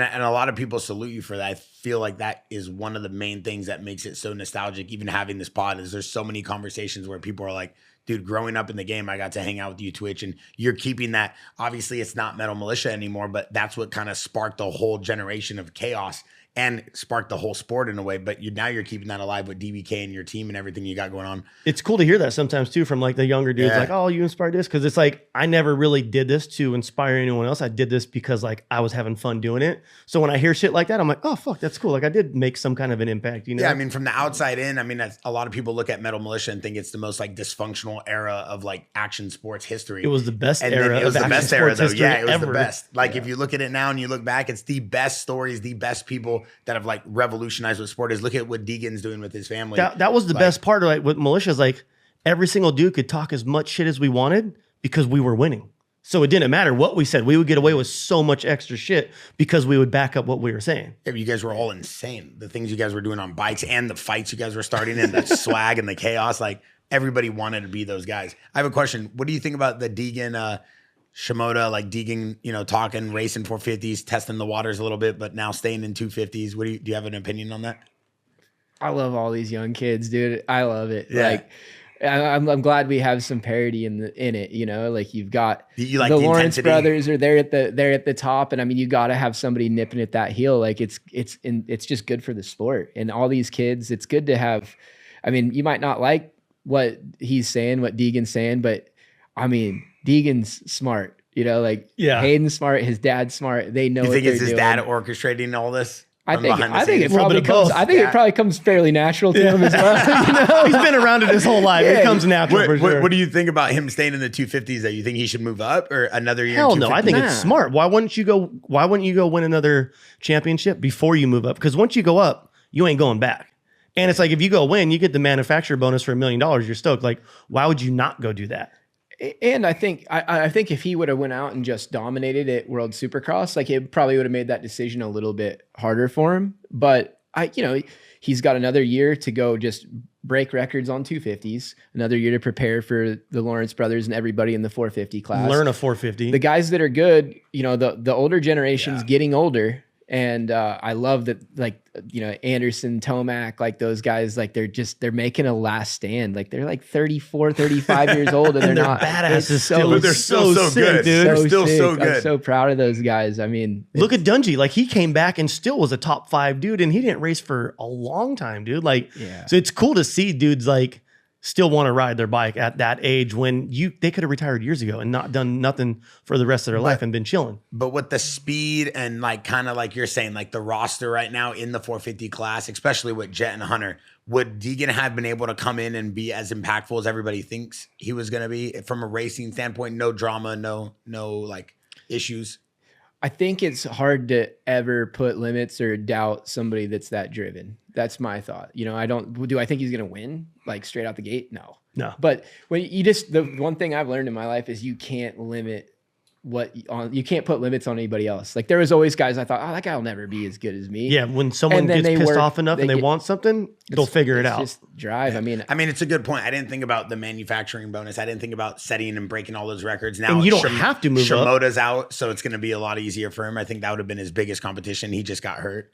And a lot of people salute you for that. I feel like that is one of the main things that makes it so nostalgic. Even having this pod is there's so many conversations where people are like, dude, growing up in the game, I got to hang out with you, Twitch, and you're keeping that. Obviously, it's not Metal Mulisha anymore, but that's what kind of sparked a whole generation of chaos and sparked the whole sport in a way. But now you're keeping that alive with DBK and your team and everything you got going on. It's cool to hear that sometimes too from like the younger dudes, like, oh, you inspired this. Cause it's like, I never really did this to inspire anyone else. I did this because like I was having fun doing it. So when I hear shit like that, I'm like, oh, fuck, that's cool. Like I did make some kind of an impact, you know? Yeah, I mean, from the outside in, I mean, a lot of people look at Metal Mulisha and think it's the most like dysfunctional era of like action sports history. It was the best era. It was the best era though. Yeah, it was the best. Like if you look at it now and you look back, it's the best stories, the best people that have like revolutionized what sport is. Look at what Deegan's doing with his family. That was the best part of like with Mulisha is like every single dude could talk as much shit as we wanted because we were winning. So it didn't matter what we said. We would get away with so much extra shit because we would back up what we were saying. Yeah, you guys were all insane. The things you guys were doing on bikes and the fights you guys were starting and the swag and the chaos, like everybody wanted to be those guys. I have a question. What do you think about the Deegan Shimoda, like Deegan, you know, talking, racing 450s, testing the waters a little bit, but now staying in 250s? What do you have an opinion on that? I love all these young kids, dude. I love it. Yeah. Like, I'm glad we have some parity in it. You know, like you've got you like the the Lawrence intensity? brothers are there at the top, and I mean, you got to have somebody nipping at that heel. Like it's just good for the sport and all these kids. It's good to have. I mean, you might not like what he's saying, what Deegan's saying, but I mean, Deegan's smart. You know, like Hayden's smart, his dad's smart. They know. You think it's his doing. dad orchestrating all this? I think it probably comes. I think it probably comes fairly natural to him as well. You know? He's been around it his whole life. It comes natural for sure. What do you think about him staying in the 250s? That you think he should move up or another year? Hell no, I think it's smart. Why wouldn't you go win another championship before you move up? Because once you go up, you ain't going back. And it's like if you go win, you get the manufacturer bonus for $1 million. You're stoked. Like, why would you not go do that? And I think if he would have went out and just dominated at World Supercross, like it probably would have made that decision a little bit harder for him. But he's got another year to go just break records on 250s, another year to prepare for the Lawrence brothers and everybody in the 450 class. Learn a 450. The guys that are good, the older generation's getting older. And I love that, like, Anderson, Tomac, like those guys, like they're making a last stand. Like they're like 34, 35 years old and they're not badasses still. But they're so good, dude. They're still so good. I'm so proud of those guys. I mean, look at Dungy. Like he came back and still was a top 5 dude and he didn't race for a long time, dude. Like, so it's cool to see dudes like still want to ride their bike at that age when they could have retired years ago and not done nothing for the rest of their life and been chilling. But with the speed and like kind of like you're saying, like the roster right now in the 450 class, especially with Jet and Hunter, would Deegan have been able to come in and be as impactful as everybody thinks he was going to be from a racing standpoint? No drama, no like issues. I think it's hard to ever put limits or doubt somebody that's that driven. That's my thought. Do I think he's going to win like straight out the gate? No. But when the one thing I've learned in my life is you can't limit you can't put limits on anybody else. Like there was always guys I thought, oh, that guy will never be as good as me. Yeah. When someone gets pissed off enough and they want something, they'll figure it out. Just drive. I mean, it's a good point. I didn't think about the manufacturing bonus. I didn't think about setting and breaking all those records. Now and you don't have to move up. Shimoda's out, so it's going to be a lot easier for him. I think that would have been his biggest competition. He just got hurt.